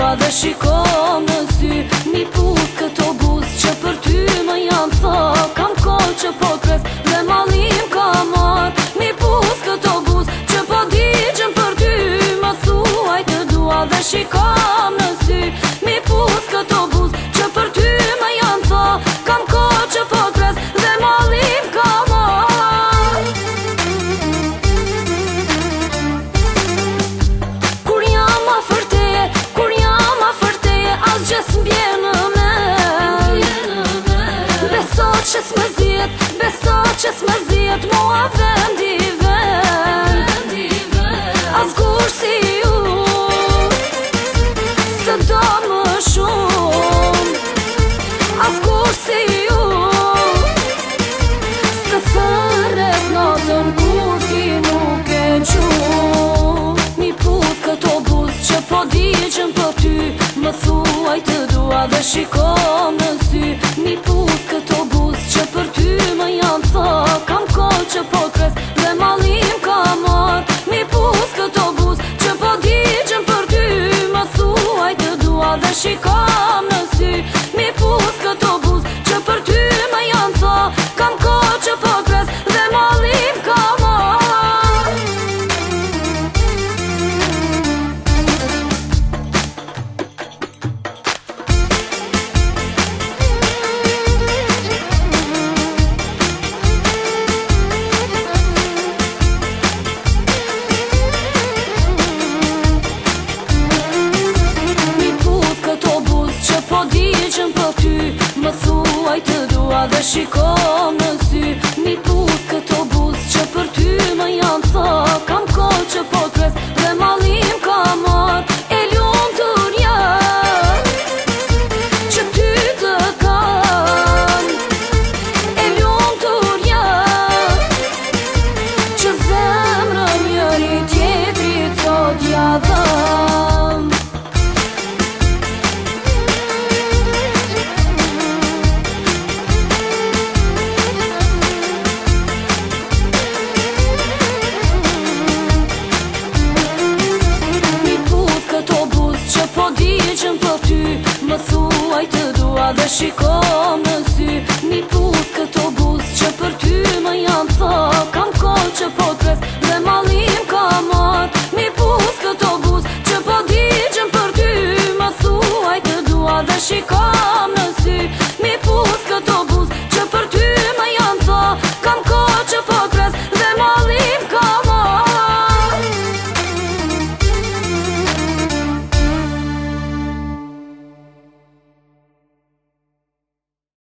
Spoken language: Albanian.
dua dhe shiko në sy. Mi puth këto buz që për ty më janë tha. Kam kohë që po kres dhe malim ka marr. Mi puth këto buz që po digjen për ty. Më thuaj të dua dhe shiko në sy. Mi puth këto buz që për ty më janë tha. Kam kohë që po kres dhe malim ka marr. Kur jam afër teje, kur jam afër teje, asgjë s'mbjen në men. Beso që s'mërziet, beso që s'mërziet, mua vendi ven. Askur si ju s'të do më shumë. Askur si ju s'të thërret natën kur ti nuk e qumë. Mi puth këto buz që po digjen për ty. Më thuaj të dua dhe shiko në sy. Mi puth këto buz që për ty më janë tha. Kam kohë që po kres dhe malim ka marr. Mi puth këto buz që po digjen për ty. Më thuaj të dua dhe shiko në sy. Mi puth këto buz që për ty më janë tha. Kam kohë që po kres dhe malim ka marr. Po digjen për ty, më thuaj të dua dhe shiko në sy. Mi puth këto buz që për ty më janë tha. Kam kohë që po kres dhe malim ka marr. E lumtur jam që ty të kam. E lumtur jam që zemrën njëri tjetrit sot ja dham. Që po digjen për ty. Më thuaj të dua dhe shiko